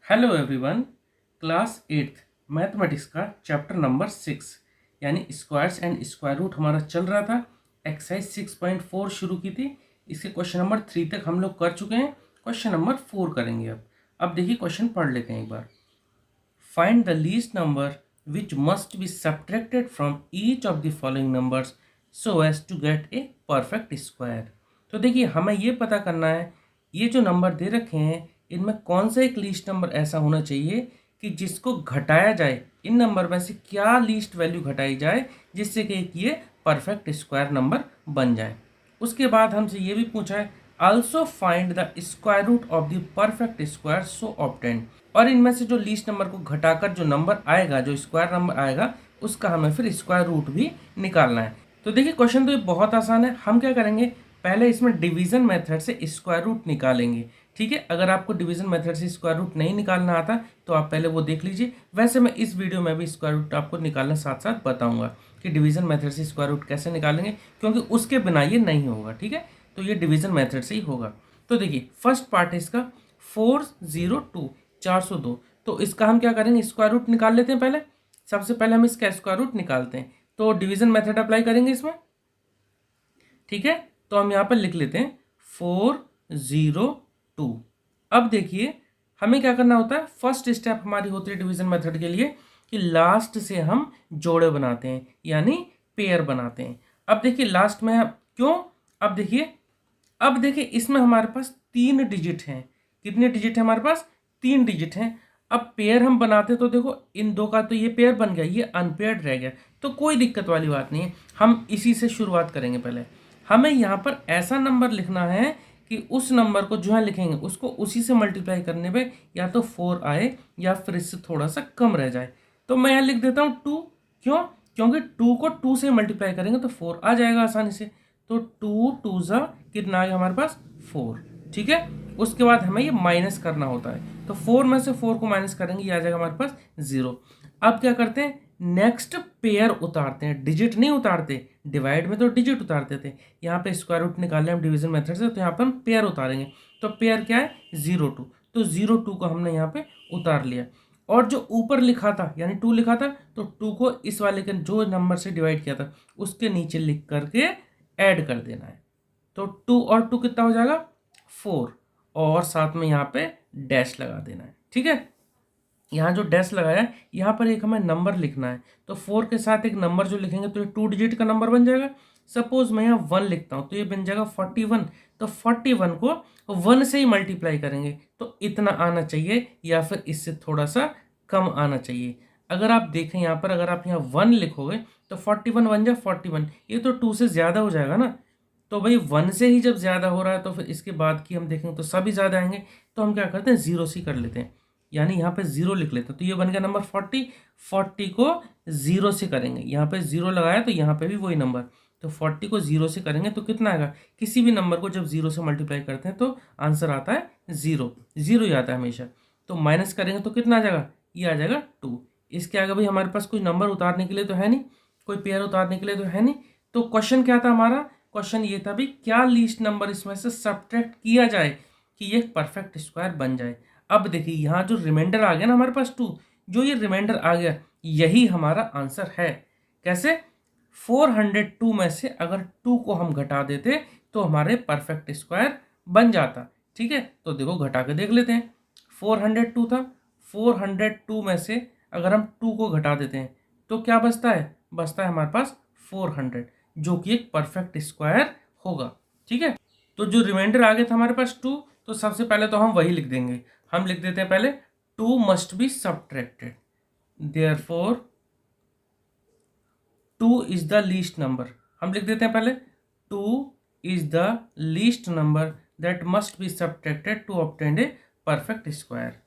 Hello everyone. Class 8th mathematics का chapter number 6 यानी squares and square root हमारा चल रहा था। एक्सरसाइज 6.4 शुरू की थी। इसके क्वेश्चन नंबर 3 तक हम लोग कर चुके हैं। क्वेश्चन नंबर 4 करेंगे अब देखिए क्वेश्चन पढ़ लेते हैं एक बार। Find the least number which must be subtracted from each of the following numbers so as to get a perfect square. तो देखिए हमें ये पता करना है ये जो नंबर दे रखे हैं इनमें कौन सा एक लीस्ट नंबर ऐसा होना चाहिए कि जिसको घटाया जाए। इन नंबर में से क्या लीस्ट वैल्यू घटाई जाए जिससे कि ये परफेक्ट स्क्वायर नंबर बन जाए। उसके बाद हमसे ये भी पूछा है also find the square root of the perfect square so obtained. और इनमें से जो लीस्ट नंबर को घटाकर जो नंबर आएगा, जो स्क्वायर नंबर आएगा, उसका हमें फिर स्क्वायर रूट भी निकालना है। तो देखिए क्वेश्चन तो ये बहुत आसान है। हम क्या करेंगे, पहले इसमें डिवीजन मेथड से स्क्वायर रूट निकालेंगे। ठीक है, अगर आपको डिवीजन मेथड से स्क्वायर रूट नहीं निकालना आता तो आप पहले वो देख लीजिए। वैसे मैं इस वीडियो में भी स्क्वायर रूट आपको निकालना साथ साथ बताऊंगा कि डिवीजन मेथड से स्क्वायर रूट कैसे निकालेंगे, क्योंकि उसके बिना ये नहीं होगा। ठीक है, तो ये डिवीजन मेथड से ही होगा। तो देखिए फर्स्ट पार्ट है इसका 402 402। तो इसका हम क्या करेंगे, स्क्वायर रूट निकाल लेते हैं। पहले सबसे पहले हम इसका स्क्वायर रूट निकालते हैं, तो डिवीजन मेथड अप्लाई करेंगे इसमें। ठीक है, तो हम यहाँ पर लिख लेते हैं 402। अब देखिए हमें क्या करना होता है, फर्स्ट स्टेप हमारी होती है डिवीजन मेथड के लिए कि लास्ट से हम जोड़े बनाते हैं यानी पेयर बनाते हैं। अब देखिए लास्ट में क्यों, अब देखिए इसमें हमारे पास 3 डिजिट हैं। कितने डिजिट हैं हमारे पास, 3 डिजिट हैं। अब पेयर हम बनाते तो देखो इन दो का तो ये पेयर बन गया, ये अनपेयर्ड रह गया, तो कोई दिक्कत वाली बात नहीं है। हम इसी से शुरुआत करेंगे। पहले हमें यहाँ पर ऐसा नंबर लिखना है कि उस नंबर को जो है लिखेंगे उसको उसी से मल्टीप्लाई करने पे या तो 4 आए या फिर इससे थोड़ा सा कम रह जाए। तो मैं यहाँ लिख देता हूँ 2। क्यों, क्योंकि 2 को 2 से मल्टीप्लाई करेंगे तो 4 आ जाएगा आसानी से। तो 2 2 जा कितना आ गया हमारे पास 4। ठीक है, उसके बाद हमें ये माइनस करना होता है, तो 4 में से 4 को माइनस करेंगे, ये आ जाएगा हमारे पास 0। अब क्या करते हैं, नेक्स्ट पेयर उतारते हैं, डिजिट नहीं उतारते। डिवाइड में तो डिजिट उतारते थे, यहाँ पे स्क्वायर रूट निकालने हम डिवीजन मेथड से, तो यहाँ पर हम पेयर उतारेंगे। तो पेयर क्या है 0 2, तो 0 2 को हमने यहाँ पे उतार लिया। और जो ऊपर लिखा था यानी 2 लिखा था, तो 2 को इस वाले के जो नंबर से डिवाइड किया था उसके नीचे लिख करके ऐड कर देना है। तो 2 और 2 कितना हो जाएगा 4, और साथ में यहाँ पे डैश लगा देना है। ठीक है, यहाँ जो डैश लगाया है यहाँ पर एक हमें नंबर लिखना है, तो 4 के साथ एक नंबर जो लिखेंगे तो ये 2 डिजिट का नंबर बन जाएगा। सपोज मैं यहाँ 1 लिखता हूँ तो ये बन जाएगा 41। तो 41 को 1 से ही मल्टीप्लाई करेंगे तो इतना आना चाहिए या फिर इससे थोड़ा सा कम आना चाहिए। अगर आप देखें यहाँ पर, अगर आप यहाँ 1 लिखोगे तो 41 बन जाए 41, ये तो 2 से ज़्यादा हो जाएगा ना। तो भाई 1 से ही जब ज़्यादा हो रहा है तो फिर इसके बाद की हम देखेंगे तो सभी ज़्यादा आएंगे। तो हम क्या करते हैं 0 से कर लेते हैं, यानी यहाँ पे 0 लिख लेते हैं। तो ये बन गया नंबर 40। 40 को 0 से करेंगे, यहाँ पे 0 लगाया तो यहाँ पे भी वही नंबर, तो 40 को 0 से करेंगे तो कितना आएगा, किसी भी नंबर को जब 0 से मल्टीप्लाई करते हैं तो आंसर आता है 0। 0 ही आता है हमेशा। तो माइनस करेंगे तो कितना आ जाएगा, ये आ जाएगा 2। इसके आगे भाई हमारे पास कोई नंबर उतारने के लिए तो है नहीं, कोई पेयर उतारने के लिए तो है नहीं। तो क्वेश्चन क्या था हमारा, क्वेश्चन ये था भाई क्या लीस्ट नंबर इसमें से सब्ट्रैक्ट किया जाए कि ये परफेक्ट स्क्वायर बन जाए। अब देखिए यहाँ जो रिमाइंडर आ गया ना हमारे पास 2, जो ये रिमाइंडर आ गया यही हमारा आंसर है। कैसे, 402 में से अगर 2 को हम घटा देते तो हमारे परफेक्ट स्क्वायर बन जाता। ठीक है, तो देखो घटा के देख लेते हैं। 402 था, 402 में से अगर हम 2 को घटा देते हैं तो क्या बचता है, बचता है हमारे पास 400, जो कि एक परफेक्ट स्क्वायर होगा। ठीक है, तो जो रिमाइंडर आ गया था हमारे पास 2, तो सबसे पहले तो हम वही लिख देंगे। हम लिख देते हैं पहले 2 must be subtracted, therefore 2 is the least number. हम लिख देते हैं पहले 2 is the least number that must be subtracted to obtain a perfect square.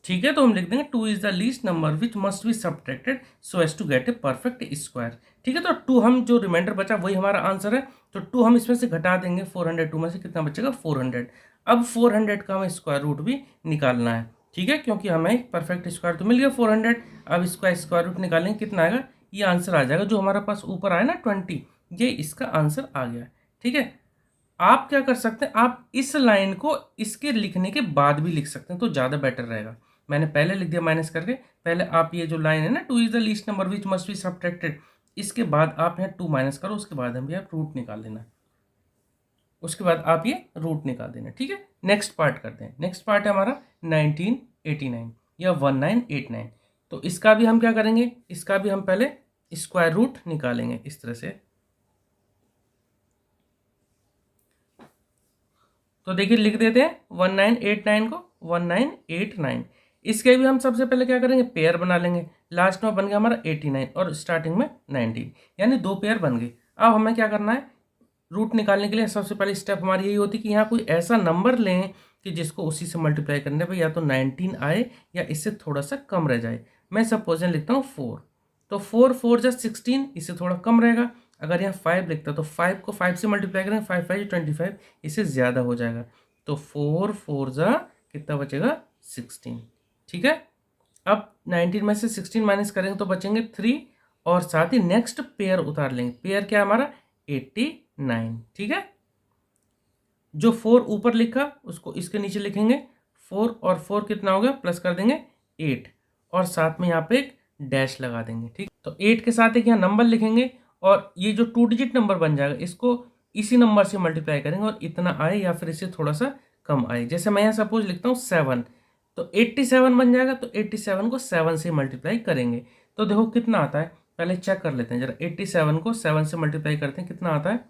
ठीक है, तो हम लिख देंगे 2 is the least number which must be subtracted so as to get a perfect square. ठीक है, तो 2 हम जो रिमाइंडर बचा वही हमारा आंसर है। तो 2 हम इसमें से घटा देंगे, 402 में से कितना बचेगा 400। अब 400 का हमें स्क्वायर रूट भी निकालना है। ठीक है, क्योंकि हमें एक परफेक्ट स्क्वायर तो मिल गया 400। अब इसका स्क्वायर रूट निकालेंगे, कितना आएगा, ये आंसर आ जाएगा जो हमारे पास ऊपर आया ना 20, ये इसका आंसर आ गया। ठीक है, आप क्या कर सकते हैं, आप इस लाइन को इसके लिखने के बाद भी लिख सकते हैं तो ज़्यादा बेटर रहेगा। मैंने पहले लिख दिया माइनस करके। पहले आप ये जो लाइन है ना, 2 is the least number which must be subtracted, इसके बाद आप यहाँ 2 माइनस करो, उसके बाद हम आप रूट निकाल लेना, उसके बाद आप ये रूट निकाल देना। ठीक है, नेक्स्ट पार्ट करते हैं। नेक्स्ट पार्ट है हमारा 1989 या 1989। तो इसका भी हम क्या करेंगे, इसका भी हम पहले स्क्वायर रूट निकालेंगे इस तरह से। तो देखिए लिख देते हैं 1989 को 1989। इसके भी हम सबसे पहले क्या करेंगे, पेयर बना लेंगे। लास्ट में बन गया हमारा 89 और स्टार्टिंग में 19, यानी 2 पेयर बन गए। अब हमें क्या करना है, रूट निकालने के लिए सबसे पहले स्टेप हमारी यही होती है कि यहाँ कोई ऐसा नंबर लें कि जिसको उसी से मल्टीप्लाई करने पर या तो 19 आए या इससे थोड़ा सा कम रह जाए। मैं सपोजन लिखता हूँ 4, तो 4 4 जा 16, इससे थोड़ा कम रहेगा। अगर यहाँ 5 लिखता तो 5 को 5 से मल्टीप्लाई करेंगे, 5 5 25, इससे ज़्यादा हो जाएगा। तो 4 4 जा कितना बचेगा, 16। ठीक है, अब 19 में से 16 माइनस करेंगे तो बचेंगे 3, और साथ ही नेक्स्ट पेयर उतार लेंगे। पेयर क्या हमारा 89। ठीक है, जो 4 ऊपर लिखा उसको इसके नीचे लिखेंगे, 4 और 4 कितना हो गया, प्लस कर देंगे 8, और साथ में यहाँ पे एक डैश लगा देंगे। ठीक, तो 8 के साथ एक यहाँ नंबर लिखेंगे, और ये जो 2 डिजिट नंबर बन जाएगा इसको इसी नंबर से मल्टीप्लाई करेंगे, और इतना आए या फिर इससे थोड़ा सा कम आए। जैसे मैं यहाँ सपोज लिखता हूँ 7, तो 87 बन जाएगा, तो 87 को 7 से मल्टीप्लाई करेंगे तो देखो कितना आता है। पहले चेक कर लेते हैं जरा, 87 को 7 से मल्टीप्लाई करते हैं कितना आता है।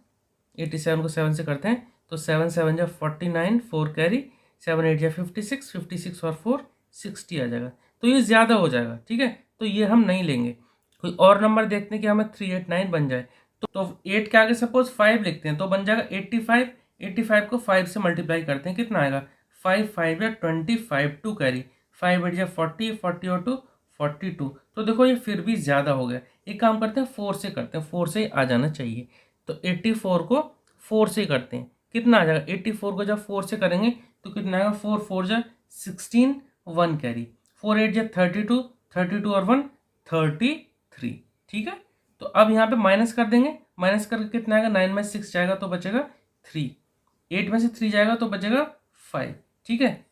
87 को 7 से करते हैं तो 7 7 जा 49, 4 कैरी, 7 8 जा 56, 56 और 4 60 आ जाएगा। तो ये ज़्यादा हो जाएगा। ठीक है, तो ये हम नहीं लेंगे। कोई और नंबर देखते हैं कि हमें 389 बन जाए, तो 8 के आगे सपोज 5 लिखते हैं तो बन जाएगा 85। 85 को 5 से मल्टीप्लाई करते हैं कितना आएगा, 5 5 या 25, 2 कैरी, 5 8 या 40, 40 और 2 42। तो देखो ये फिर भी ज़्यादा हो गया। एक काम करते हैं 4 से करते हैं, 4 से आ जाना चाहिए। तो 84 को 4 से करते हैं कितना आ जाएगा, 84 को जब 4 से करेंगे तो कितना आएगा, 4 4 जा 16, 1 कैरी, 4 8 जा 32, 32 और 1 33। ठीक है, तो अब यहाँ पे माइनस कर देंगे, माइनस करके कितना आएगा, 9 में 6 जाएगा तो बचेगा 3, 8 में से 3 जाएगा तो बचेगा 5। ठीक है,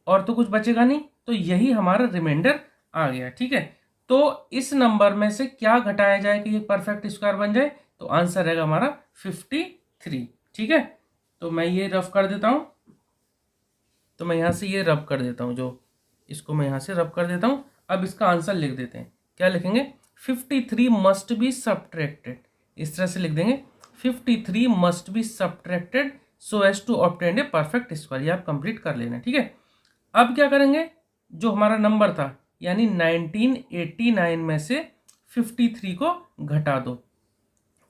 और तो कुछ बचेगा नहीं, तो यही हमारा रिमाइंडर आ गया। ठीक है, तो इस नंबर में से क्या घटाया जाए कि ये परफेक्ट स्क्वायर बन जाए, तो आंसर रहेगा हमारा 53। ठीक है, तो मैं ये रफ कर देता हूँ, तो मैं यहाँ से ये रब कर देता हूँ, जो इसको मैं यहाँ से रब कर देता हूँ। अब इसका आंसर लिख देते हैं, क्या लिखेंगे, 53 मस्ट बी सब्ट्रैक्टेड, इस तरह से लिख देंगे 53 must be subtracted so as to obtain a perfect square. ये आप कंप्लीट कर लेना। ठीक है, अब क्या करेंगे, जो हमारा नंबर था यानी 1989 में से 53 को घटा दो,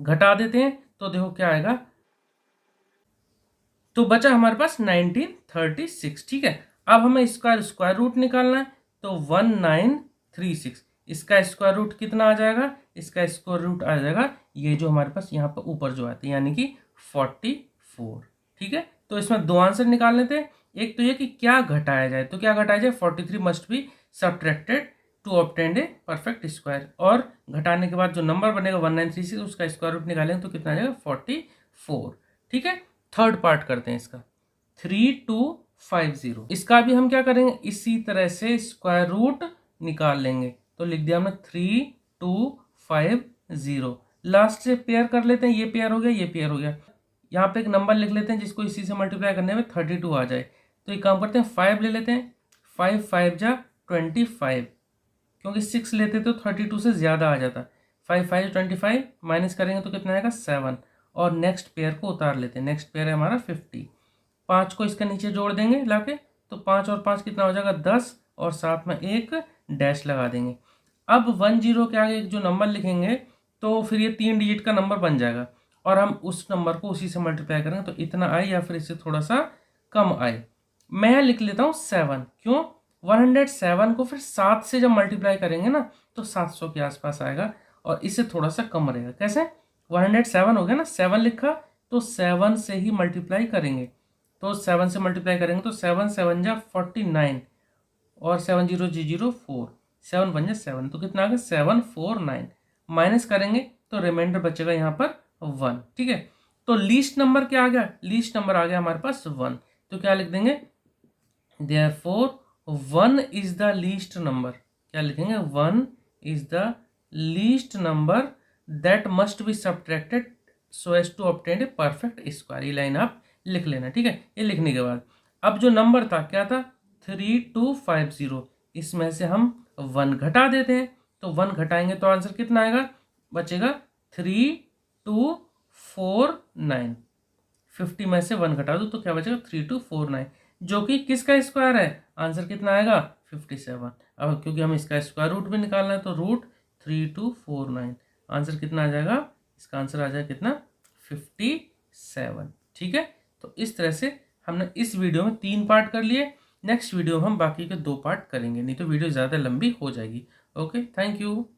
घटा देते हैं तो देखो क्या आएगा, तो बचा हमारे पास 1936। ठीक है, अब हमें इसका स्क्वायर रूट निकालना है, तो 1936, इसका स्क्वायर रूट कितना आ जाएगा, इसका स्क्वायर रूट आ जाएगा ये जो हमारे पास यहाँ पर ऊपर जो आते हैं यानी कि 44। ठीक है, तो इसमें 2 आंसर निकाल लेते हैं। एक तो ये कि क्या घटाया जाए, तो क्या घटाया जाए, 43 must be subtracted to obtain a perfect square, और घटाने के बाद जो नंबर बनेगा 1936 उसका स्क्वायर रूट निकालेंगे तो कितना आ जाएगा 44। ठीक है, थर्ड पार्ट करते हैं इसका, 3250। इसका भी हम क्या करेंगे, इसी तरह से स्क्वायर रूट निकाल लेंगे। तो लिख दिया हमने 3250। लास्ट से पेयर कर लेते हैं, ये पेयर हो गया, ये पेयर हो गया। यहाँ पे एक नंबर लिख लेते हैं जिसको इसी से मल्टीप्लाई करने में 32 आ जाए। तो एक काम करते हैं 5 ले लेते हैं, 5 5 जा 25, क्योंकि 6 लेते तो 32 से ज़्यादा आ जाता। 5 5 25 माइनस करेंगे तो कितना आएगा 7, और नेक्स्ट पेयर को उतार लेते हैं। नेक्स्ट पेयर है हमारा 50। 5 को इसके नीचे जोड़ देंगे लाके, तो 5 और 5 कितना हो जाएगा 10, और साथ में एक डैश लगा देंगे। अब 10 के आगे जो नंबर लिखेंगे तो फिर ये 3 डिजिट का नंबर बन जाएगा, और हम उस नंबर को उसी से मल्टीप्लाई करेंगे तो इतना आए या फिर इससे थोड़ा सा कम आए। मैं लिख लेता हूँ 7, क्यों, 107 को फिर 7 से जब मल्टीप्लाई करेंगे ना तो 700 के आसपास आएगा, और इससे थोड़ा सा कम रहेगा। कैसे, 107 हो गया ना, 7 लिखा तो 7 से ही मल्टीप्लाई करेंगे, तो 7 से मल्टीप्लाई करेंगे तो 7 7 जा 49, और 7 0 0 4, 7 बन जा 7, तो कितना आ गया 749। माइनस करेंगे तो रिमाइंडर बचेगा यहाँ पर 1। ठीक है, तो लीस्ट नंबर क्या आ गया, लीस्ट नंबर आ गया हमारे पास 1, तो क्या लिख देंगे, therefore 1 is the least number, क्या लिखेंगे, 1 is the least number that must be subtracted so as to obtain a perfect square. ये लाइन आप लिख लेना, ठीक है। ये लिखने के बाद अब जो नंबर था क्या था, 3250, इसमें से हम 1 घटा देते हैं, तो 1 घटाएंगे तो आंसर कितना आएगा, बचेगा 3249। 50 में से 1 घटा दो तो क्या बचेगा, 3249, जो कि किसका स्क्वायर है, आंसर कितना आएगा, 57। अब क्योंकि हम इसका स्क्वायर रूट भी निकालना है तो रूट 3249, आंसर कितना आ जाएगा, इसका आंसर आ जाएगा कितना, 57, ठीक है। तो इस तरह से हमने इस वीडियो में 3 पार्ट कर लिए, नेक्स्ट वीडियो में हम बाकी के 2 पार्ट करेंगे, नहीं तो वीडियो ज़्यादा लंबी हो जाएगी। Okay, thank you.